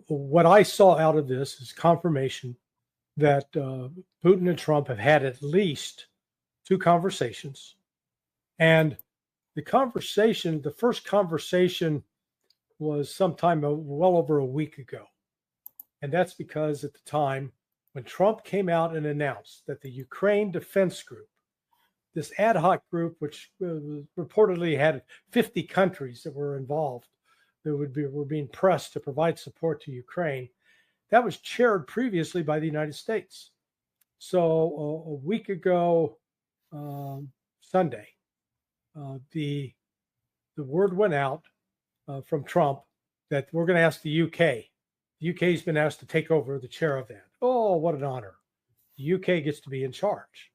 what I saw out of this is confirmation that Putin and Trump have had at least two conversations. And the first conversation was sometime well over a week ago. And that's because at the time when Trump came out and announced that the Ukraine Defense Group, this ad hoc group, which reportedly had 50 countries that were involved, that were being pressed to provide support to Ukraine, that was chaired previously by the United States. So a week ago, Sunday, the word went out from Trump that we're going to ask the UK. The UK has been asked to take over the chair of that. Oh, what an honor. The UK gets to be in charge.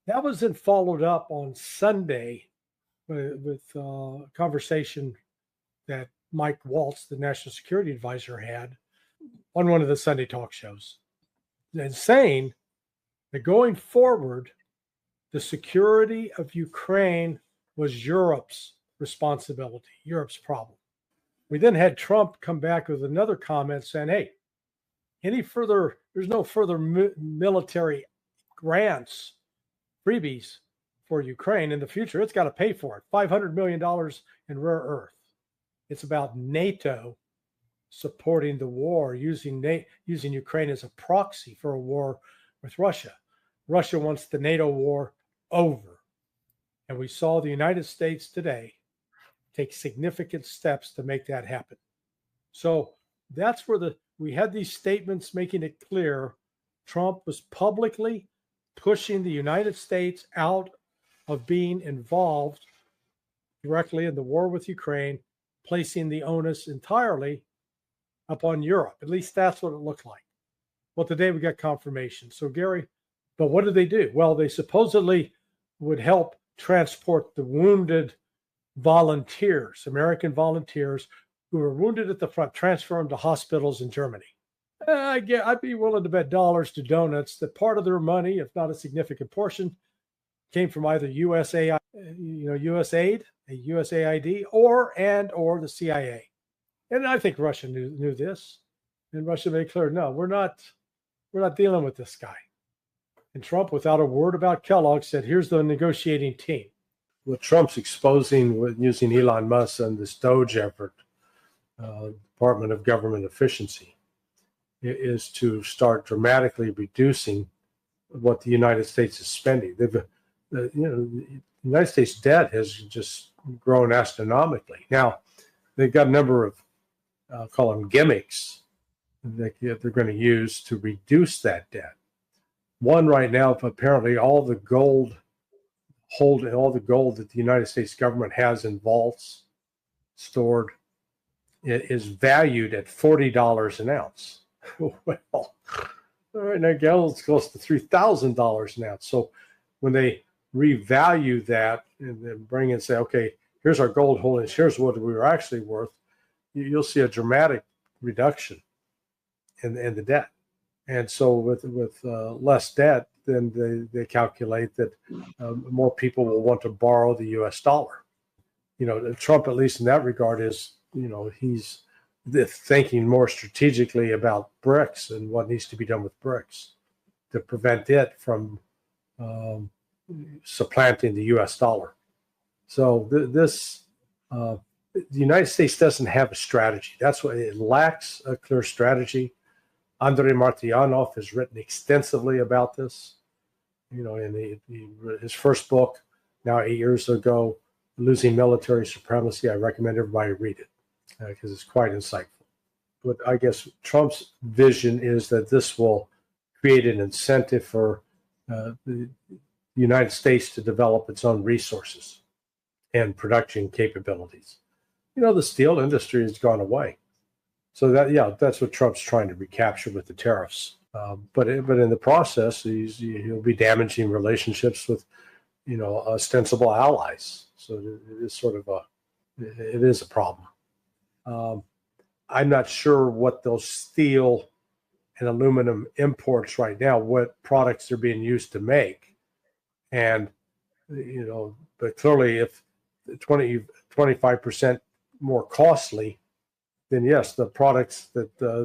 That was then followed up on Sunday with a conversation that Mike Waltz, the National Security Advisor, had on one of the Sunday talk shows, and saying that going forward, the security of Ukraine was Europe's responsibility, Europe's problem. We then had Trump come back with another comment saying, hey, there's no further military grants, freebies for Ukraine in the future. It's got to pay for it. $500 million in rare earth. It's about NATO supporting the war, using Ukraine as a proxy for a war with Russia. Russia wants the NATO war over. And we saw the United States today take significant steps to make that happen. So that's where we had these statements making it clear Trump was publicly pushing the United States out of being involved directly in the war with Ukraine, placing the onus entirely upon Europe. At least that's what it looked like. Well, today we got confirmation. So, Gary, but what did they do? Well, they supposedly would help transport the wounded volunteers, American volunteers who were wounded at the front, transfer them to hospitals in Germany. I'd be willing to bet dollars to donuts that part of their money, if not a significant portion, came from either USAID, USAID, or the CIA. And I think Russia knew this, and Russia made clear, no, we're not dealing with this guy. And Trump, without a word about Kellogg, said, here's the negotiating team. What Trump's exposing with using Elon Musk and this Doge effort, Department of Government Efficiency, is to start dramatically reducing what the United States is spending. The United States debt has just grown astronomically. Now, they've got a number of, call them gimmicks, that they're going to use to reduce that debt. One right now, apparently all the gold that the United States government has in vaults stored is valued at $40 an ounce. Well, all right, now gold's close to $3,000 an ounce. So when they revalue that and then bring and say, okay, here's our gold holdings, here's what we were actually worth, you'll see a dramatic reduction in the debt. And so with less debt, then they calculate that more people will want to borrow the U.S. dollar. Trump, at least in that regard, is, he's thinking more strategically about BRICS and what needs to be done with BRICS to prevent it from supplanting the U.S. dollar. So the United States doesn't have a strategy. That's why it lacks a clear strategy. Andrei Martyanov has written extensively about this. In his first book, now 8 years ago, Losing Military Supremacy. I recommend everybody read it because it's quite insightful. But I guess Trump's vision is that this will create an incentive for the United States to develop its own resources and production capabilities. The steel industry has gone away. So that's what Trump's trying to recapture with the tariffs. But in the process, he'll be damaging relationships with, ostensible allies. So it is it is a problem. I'm not sure what those steel and aluminum imports right now, what products they're being used to make. And, but clearly if 25% more costly then yes, the products that that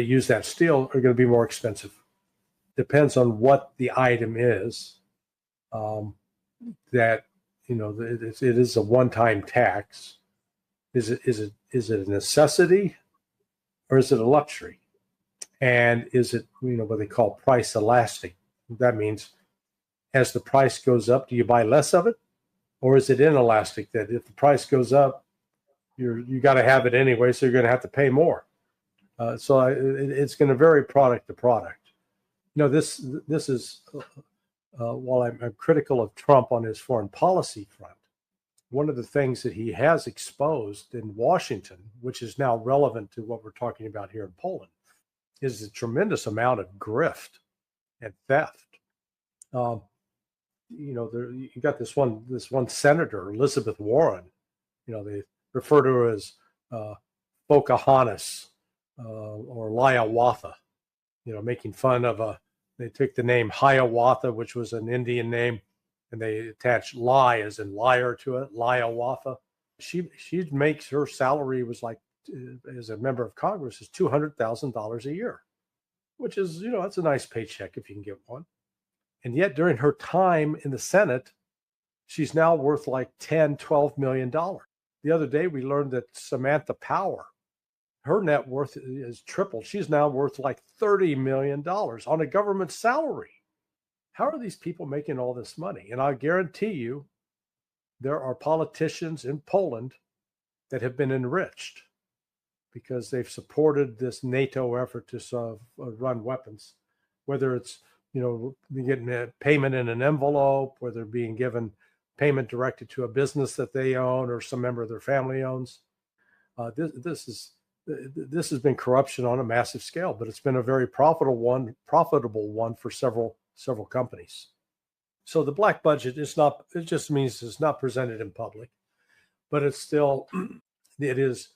use that steel are going to be more expensive. Depends on what the item is. That it is a one-time tax. Is it a necessity or is it a luxury? And is it what they call price elastic? That means as the price goes up, do you buy less of it, or is it inelastic that if the price goes up, you got to have it anyway, so you're going to have to pay more. It's going to vary product to product. This is while I'm critical of Trump on his foreign policy front, one of the things that he has exposed in Washington, which is now relevant to what we're talking about here in Poland, is a tremendous amount of grift and theft. You got this one senator, Elizabeth Warren. They refer to her as Pocahontas or Hiawatha. Making fun of they took the name Hiawatha, which was an Indian name, and they attached lie as in liar to it, Hiawatha. She makes, her salary was like, as a member of Congress, is $200,000 a year, which is, that's a nice paycheck if you can get one. And yet during her time in the Senate, she's now worth like $10-12 million. The other day we learned that Samantha Power, her net worth is tripled. She's now worth like $30 million on a government salary. How are these people making all this money? And I guarantee you, there are politicians in Poland that have been enriched because they've supported this NATO effort to run weapons, whether it's, getting a payment in an envelope, whether being given payment directed to a business that they own or some member of their family owns. This has been corruption on a massive scale, but it's been a very profitable one for several companies. So the black budget is not, it just means it's not presented in public, but it's still, it is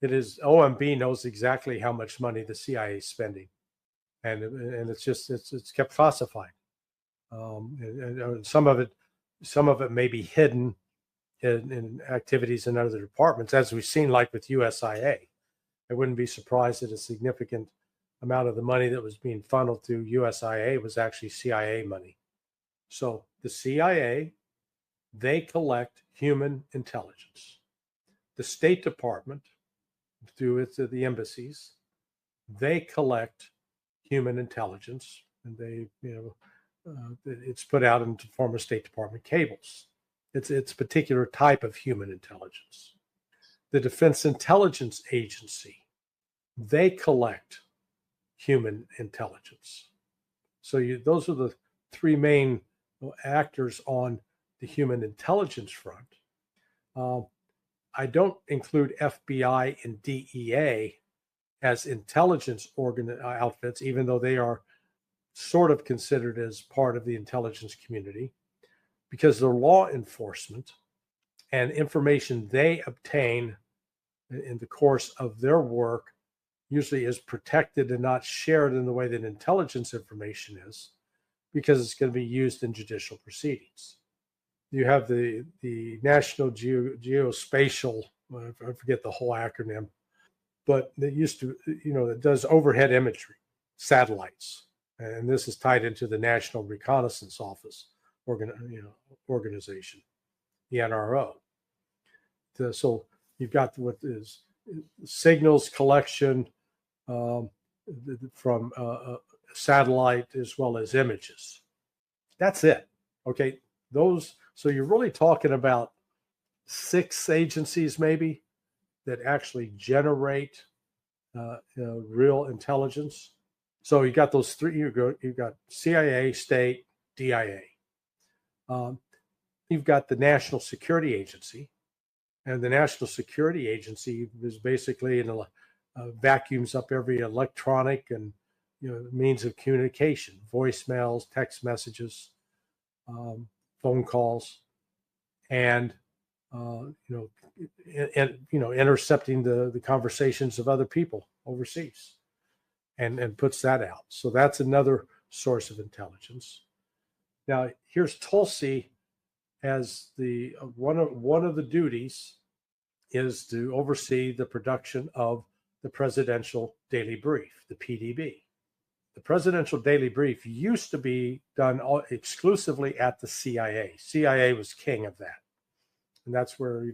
OMB knows exactly how much money the CIA is spending. And it's kept classified. And some of it may be hidden in activities in other departments, as we've seen, like with USIA. I wouldn't be surprised that a significant amount of the money that was being funneled through USIA was actually CIA money. So the CIA, they collect human intelligence. The State Department, through the embassies, they collect human intelligence, and they, it's put out in the form of State Department cables. It's a particular type of human intelligence. The Defense Intelligence Agency, they collect human intelligence. So those are the three main actors on the human intelligence front. I don't include FBI and DEA as intelligence outfits, even though they are sort of considered as part of the intelligence community, because they're law enforcement and information they obtain in the course of their work usually is protected and not shared in the way that intelligence information is, because it's going to be used in judicial proceedings. You have the National Geospatial, I forget the whole acronym, but it used to, it does overhead imagery, satellites. And this is tied into the National Reconnaissance Office organization, the NRO. So you've got what is signals collection from satellite as well as images. That's it. Okay. So you're really talking about 6 agencies maybe that actually generate real intelligence. So you got those 3. You've got CIA, state, DIA. You've got the National Security Agency, and the National Security Agency is basically vacuums up every electronic and means of communication, voicemails, text messages, phone calls, and intercepting the conversations of other people overseas, and puts that out. So that's another source of intelligence. Now here's Tulsi as the one of the duties is to oversee the production of the Presidential Daily Brief, the PDB. The Presidential Daily Brief used to be done exclusively at the CIA. CIA was king of that. And that's where,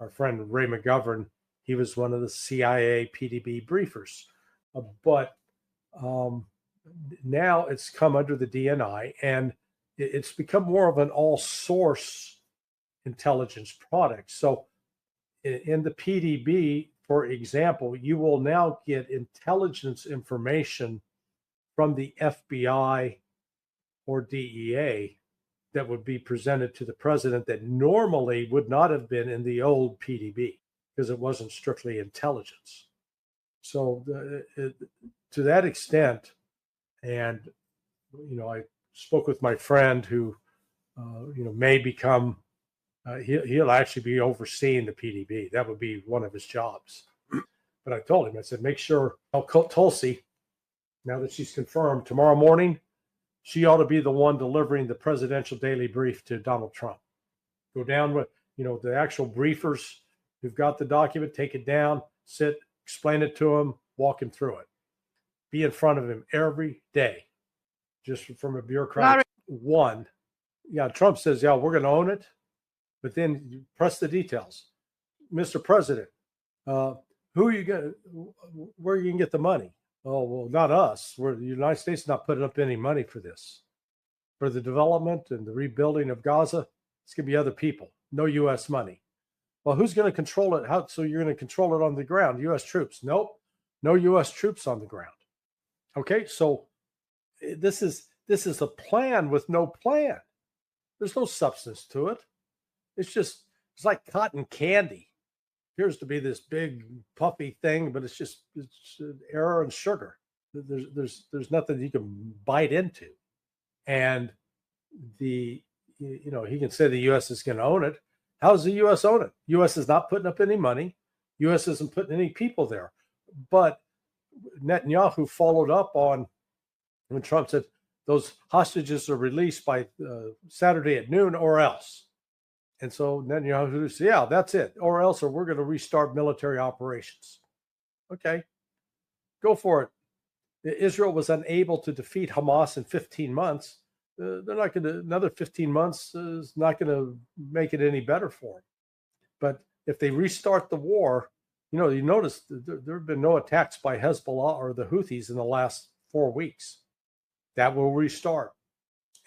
our friend Ray McGovern, he was one of the CIA PDB briefers. But now it's come under the DNI, and it's become more of an all-source intelligence product. So in the PDB, for example, you will now get intelligence information from the FBI or DEA that would be presented to the president that normally would not have been in the old PDB because it wasn't strictly intelligence. So to that extent, and, I spoke with my friend who, may become, he'll actually be overseeing the PDB. That would be one of his jobs. But I told him, I said, make sure Tulsi, now that she's confirmed, tomorrow morning, she ought to be the one delivering the Presidential Daily Brief to Donald Trump. Go down with, the actual briefers who've got the document, take it down, sit, explain it to him, walk him through it. Be in front of him every day, just from a bureaucratic one. Yeah, Trump says, yeah, we're going to own it. But then you press the details. Mr. President, who are you going? Where are you going to get the money? Oh, well, not us. The United States is not putting up any money for this. For the development and the rebuilding of Gaza, it's going to be other people. No U.S. money. Well, who's going to control it? How? So you're going to control it on the ground? U.S. troops? Nope. No U.S. troops on the ground. Okay, so this is a plan with no plan. There's no substance to it. It's like cotton candy. Appears to be this big puffy thing, but it's air and sugar. There's nothing you can bite into. And he can say the U.S. is going to own it. How does the U.S. own it? U.S. is not putting up any money. U.S. isn't putting any people there. But Netanyahu followed up on when Trump said those hostages are released by Saturday at noon or else. And so Netanyahu said, yeah, that's it. Or else, or we're going to restart military operations. Okay, go for it. Israel was unable to defeat Hamas in 15 months. They're not going to, another 15 months is not going to make it any better for them. But if they restart the war, you notice there have been no attacks by Hezbollah or the Houthis in the last 4 weeks. That will restart.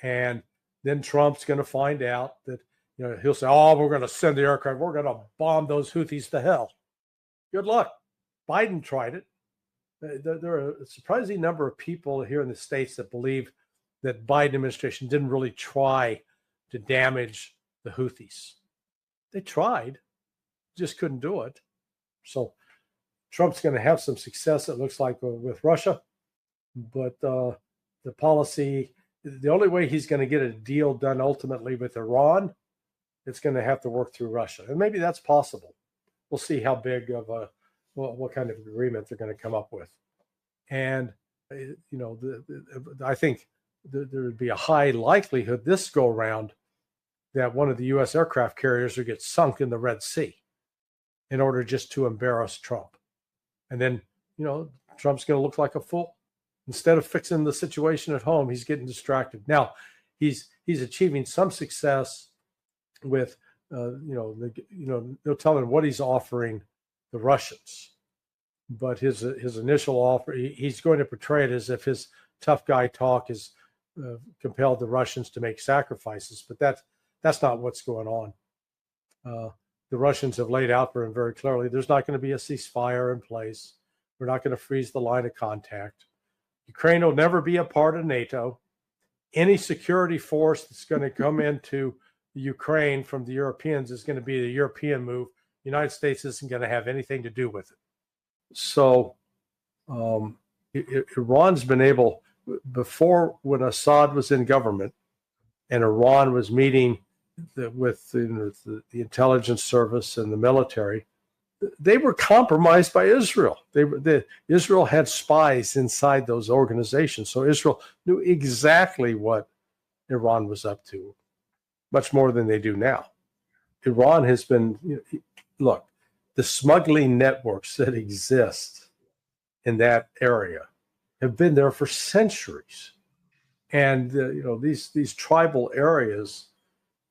And then Trump's going to find out that, he'll say, oh, we're going to send the aircraft. We're going to bomb those Houthis to hell. Good luck. Biden tried it. There are a surprising number of people here in the States that believe that Biden administration didn't really try to damage the Houthis. They tried, just couldn't do it. So Trump's going to have some success, it looks like, with Russia. But the policy, the only way he's going to get a deal done ultimately with Iran, it's going to have to work through Russia. And maybe that's possible. We'll see how big of what kind of agreement they're going to come up with. And, I think there would be a high likelihood this go around that one of the U.S. aircraft carriers will get sunk in the Red Sea in order just to embarrass Trump. And then, Trump's going to look like a fool. Instead of fixing the situation at home, he's getting distracted. Now, he's achieving some success with, no telling what he's offering the Russians. But his initial offer, he's going to portray it as if his tough guy talk has compelled the Russians to make sacrifices. But that's not what's going on. The Russians have laid out for him very clearly. There's not going to be a ceasefire in place. We're not going to freeze the line of contact. Ukraine will never be a part of NATO. Any security force that's going to come into Ukraine from the Europeans is going to be the European move. The United States isn't going to have anything to do with it. So Iran's been able, before when Assad was in government and Iran was meeting with the intelligence service and the military, they were compromised by Israel. Israel had spies inside those organizations. So Israel knew exactly what Iran was up to, much more than they do now. Iran has been, look, the smuggling networks that exist in that area have been there for centuries. And these tribal areas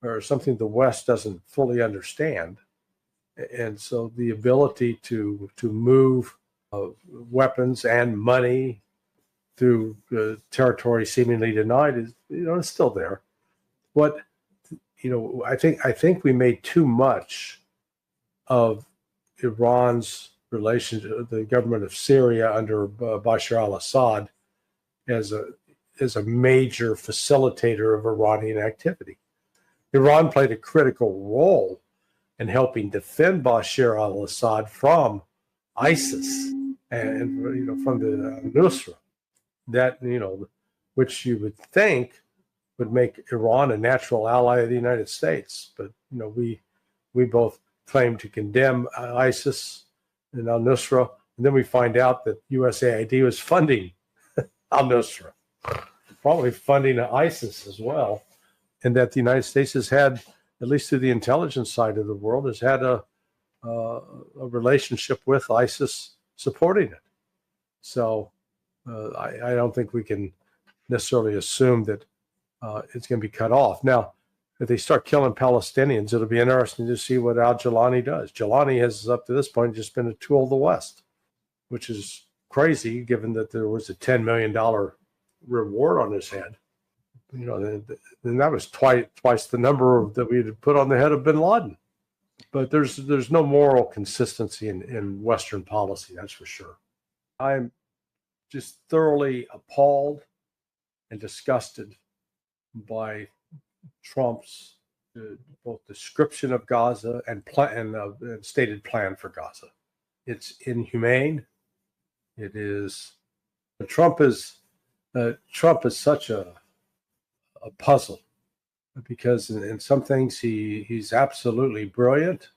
are something the West doesn't fully understand. And so the ability to move weapons and money through territory seemingly denied is it's still there. But I think we made too much of Iran's relationship, the government of Syria under Bashar al-Assad, as a major facilitator of Iranian activity. Iran played a critical role in helping defend Bashar al-Assad from ISIS and from the Nusra, that which you would think would make Iran a natural ally of the United States. But we both claim to condemn ISIS and al-Nusra, and then we find out that USAID was funding al-Nusra, probably funding ISIS as well, and that the United States has had, at least through the intelligence side of the world, has had a relationship with ISIS supporting it. So I don't think we can necessarily assume that it's going to be cut off. Now, if they start killing Palestinians, it'll be interesting to see what al-Jilani does. Jilani has, up to this point, just been a tool of the West, which is crazy given that there was a $10 million reward on his head. And that was twice the number that we had put on the head of bin Laden. But there's no moral consistency in Western policy, that's for sure. I'm just thoroughly appalled and disgusted by Trump's both description of Gaza and stated plan for Gaza. It's inhumane. It is. Trump is such a puzzle, because in some things he's absolutely brilliant,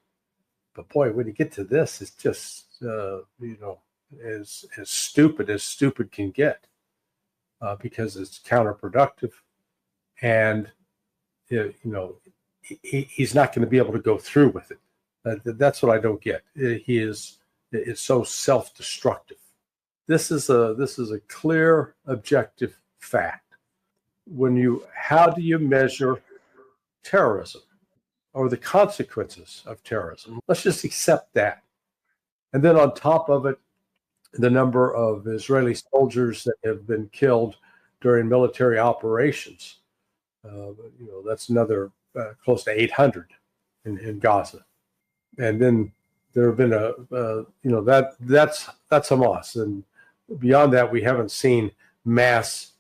but boy, when you get to this, it's just as stupid as stupid can get, because it's counterproductive, and he's not going to be able to go through with it. That's what I don't get. It's so self-destructive. This is a clear, objective fact. How do you measure terrorism or the consequences of terrorism? Let's just accept that. And then on top of it, the number of Israeli soldiers that have been killed during military operations. That's another close to 800 in Gaza. And then there have been that's Hamas. And beyond that, we haven't seen mass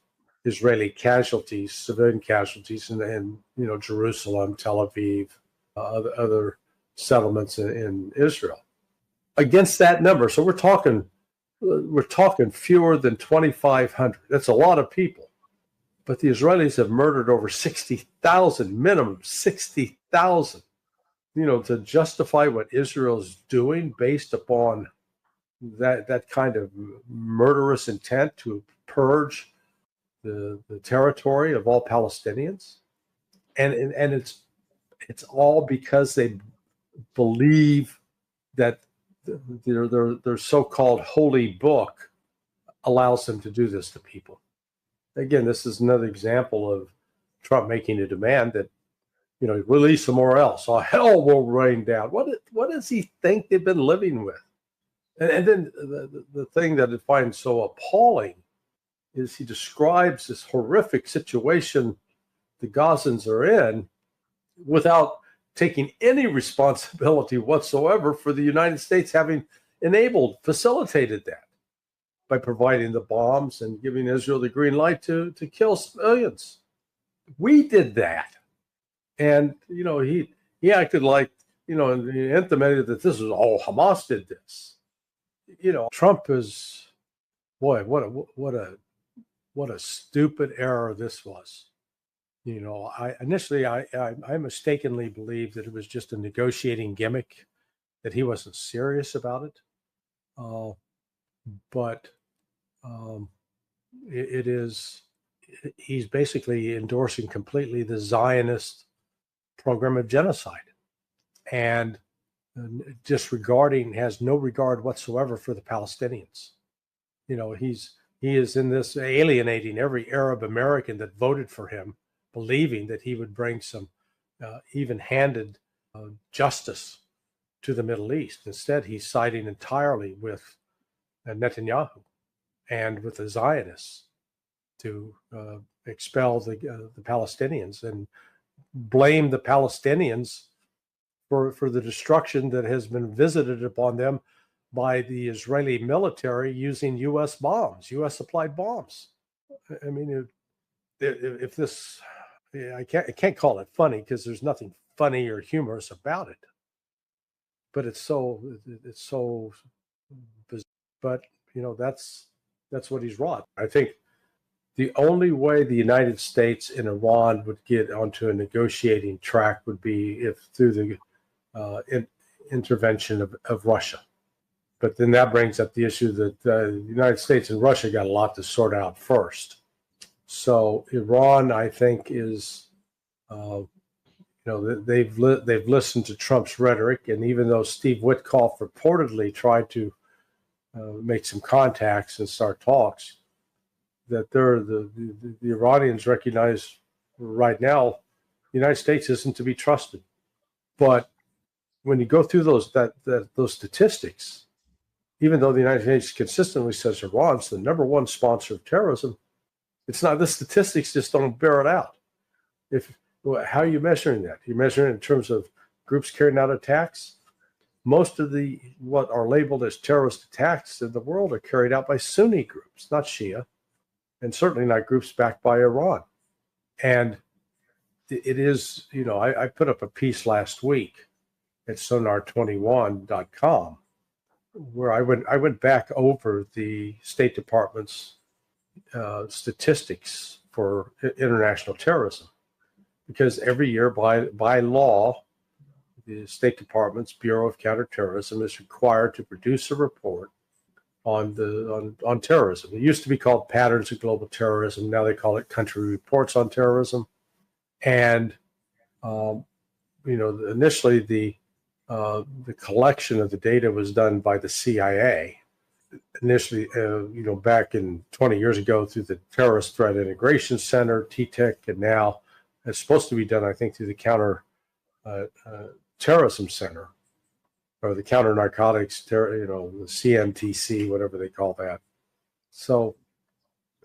Israeli casualties, civilian casualties in Jerusalem, Tel Aviv, other settlements in Israel. Against that number, so we're talking fewer than 2,500. That's a lot of people. But the Israelis have murdered over 60,000, minimum 60,000. To justify what Israel is doing based upon that kind of murderous intent to purge the territory of all Palestinians, and it's all because they believe that their so-called holy book allows them to do this to people. Again, this is another example of Trump making a demand that release them or else, or hell will rain down. What does he think they've been living with? And then the thing that I find so appalling is he describes this horrific situation the Gazans are in without taking any responsibility whatsoever for the United States having facilitated that by providing the bombs and giving Israel the green light to kill civilians. We did that. And, he acted like, and he intimated that this was all Hamas did this. Trump is, boy, what a stupid error this was. I mistakenly believed that it was just a negotiating gimmick, that he wasn't serious about it. But he's basically endorsing completely the Zionist program of genocide. And disregarding, has no regard whatsoever for the Palestinians. He is in this alienating every Arab American that voted for him, believing that he would bring some even-handed justice to the Middle East. Instead, he's siding entirely with Netanyahu and with the Zionists to expel the Palestinians and blame the Palestinians for the destruction that has been visited upon them by the Israeli military using U.S. bombs, U.S. supplied bombs. I mean, if this, I can't call it funny because there's nothing funny or humorous about it, but it's so, but that's what he's wrought. I think the only way the United States and Iran would get onto a negotiating track would be if through the intervention of Russia. But then that brings up the issue that the United States and Russia got a lot to sort out first. So Iran, I think, is, they've listened to Trump's rhetoric, and even though Steve Witkoff reportedly tried to make some contacts and start talks, that the Iranians recognize right now the United States isn't to be trusted. But when you go through those statistics, even though the United States consistently says Iran's the number one sponsor of terrorism, it's not. The statistics just don't bear it out. How are you measuring that? You're measuring it in terms of groups carrying out attacks. Most of what are labeled as terrorist attacks in the world are carried out by Sunni groups, not Shia, and certainly not groups backed by Iran. And it is, I put up a piece last week at sonar21.com where I went back over the State Department's statistics for international terrorism, because every year by law, the State Department's Bureau of Counterterrorism is required to produce a report on terrorism. It used to be called Patterns of Global Terrorism. Now they call it Country Reports on Terrorism. And initially the collection of the data was done by the CIA. Initially, back in 20 years ago through the Terrorist Threat Integration Center, TTIC, and now it's supposed to be done, I think, through the Counter Terrorism Center, or the Counter Narcotics, the CMTC, whatever they call that. So,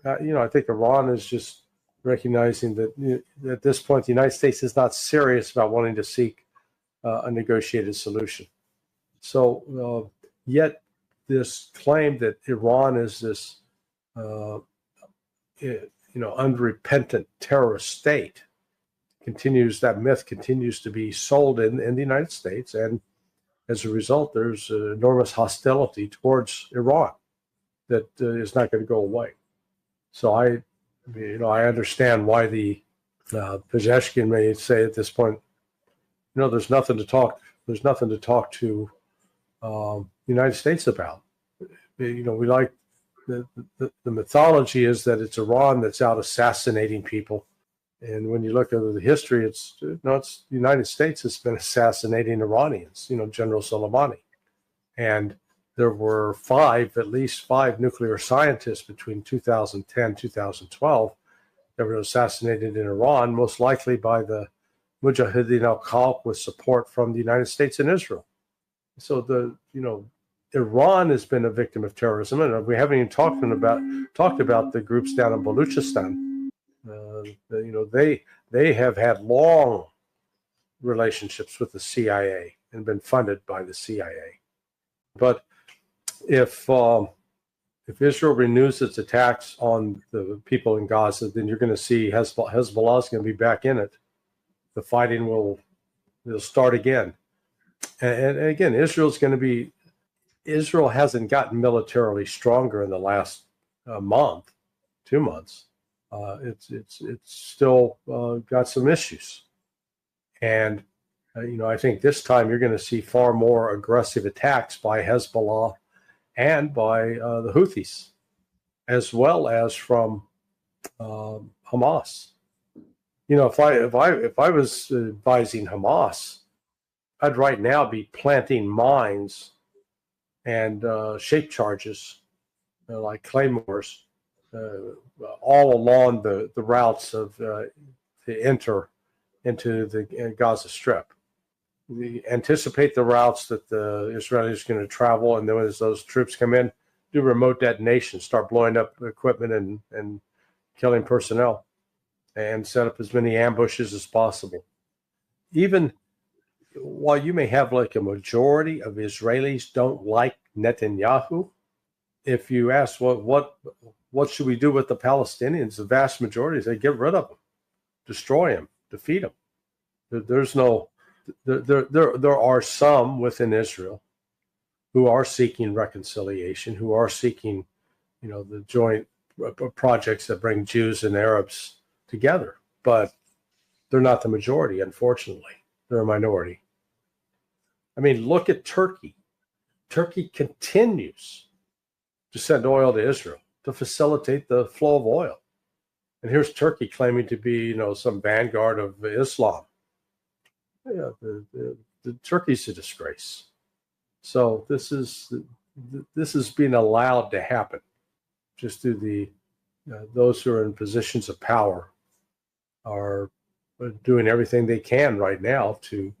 I think Iran is just recognizing that at this point, the United States is not serious about wanting to seek a negotiated solution. So, yet this claim that Iran is this, unrepentant terrorist state that myth continues to be sold in the United States. And as a result, there's enormous hostility towards Iran that is not going to go away. So I understand why the Pezeshkian may say at this point, there's nothing to talk to the United States about. We like the mythology is that it's Iran that's out assassinating people. And when you look at the history, it's the United States that's been assassinating Iranians, General Soleimani. And there were at least five nuclear scientists between 2010, 2012 that were assassinated in Iran, most likely by the Mujahideen al-Khalq with support from the United States and Israel. So Iran has been a victim of terrorism, and we haven't even talked about the groups down in Baluchistan. They have had long relationships with the CIA and been funded by the CIA. But if Israel renews its attacks on the people in Gaza, then you're going to see Hezbollah is going to be back in it. The fighting will start again. And again, Israel hasn't gotten militarily stronger in the last month, 2 months. It's still got some issues. And, I think this time you're going to see far more aggressive attacks by Hezbollah and by the Houthis, as well as from Hamas. If I was advising Hamas, I'd right now be planting mines and shape charges like claymores all along the routes of to enter into the Gaza Strip. We anticipate the routes that the Israelis are going to travel, and then as those troops come in, do remote detonations, start blowing up equipment and killing personnel, and set up as many ambushes as possible. Even while you may have like a majority of Israelis don't like Netanyahu, if you ask what should we do with the Palestinians, the vast majority say get rid of them, destroy them, defeat them. There's no there are some within Israel who are seeking reconciliation, who are seeking, the joint projects that bring Jews and Arabs together, but they're not the majority, unfortunately. They're a minority. I mean, look at Turkey. Turkey continues to send oil to Israel to facilitate the flow of oil. And here's Turkey claiming to be, some vanguard of Islam. Yeah, the Turkey's a disgrace. So this is being allowed to happen just through the those who are in positions of power are doing everything they can right now to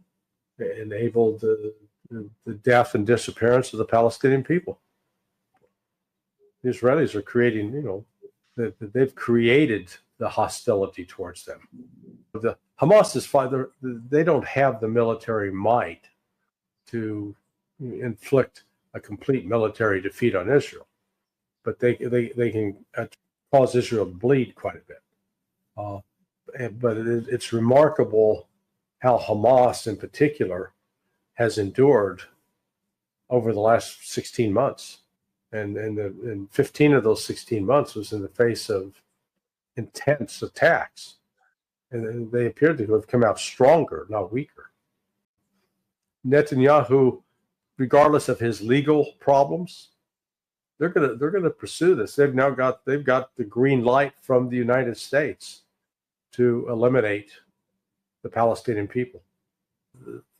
enable the death and disappearance of the Palestinian people. The Israelis are creating, they've created the hostility towards them. The Hamas is fine. They don't have the military might to inflict a complete military defeat on Israel, but they can cause Israel to bleed quite a bit. But it's remarkable how Hamas in particular has endured over the last 16 months. And 15 of those 16 months was in the face of intense attacks. And they appear to have come out stronger, not weaker. Netanyahu, regardless of his legal problems, they're gonna pursue this. They've got the green light from the United States to eliminate the Palestinian people.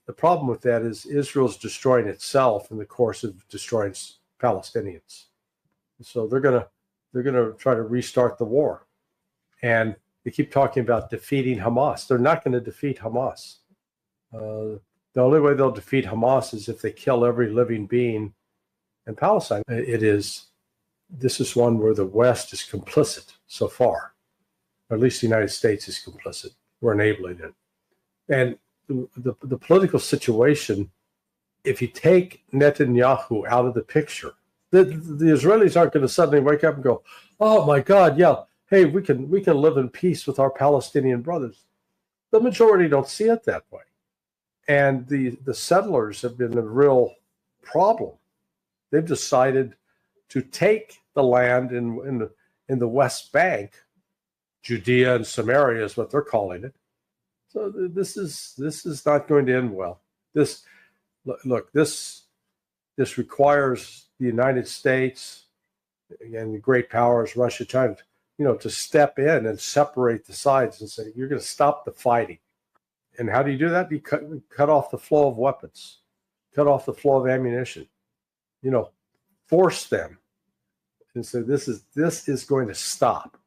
The problem with that is Israel's destroying itself in the course of destroying Palestinians. So they're gonna try to restart the war, and they keep talking about defeating Hamas. They're not going to defeat Hamas. The only way they'll defeat Hamas is if they kill every living being in Palestine. This is one where the West is complicit so far, or at least the United States is complicit. We're enabling it. And the political situation, if you take Netanyahu out of the picture, the Israelis aren't going to suddenly wake up and go, oh my God, yeah, hey, we can live in peace with our Palestinian brothers. The majority don't see it that way. And the settlers have been a real problem. They've decided to take the land in the West Bank, Judea and Samaria is what they're calling it. So this is not going to end well. This requires the United States, again, the great powers, Russia, China, to step in and separate the sides and say, you're going to stop the fighting. And how do you do that? You cut off the flow of weapons, cut off the flow of ammunition, force them and say, this is going to stop.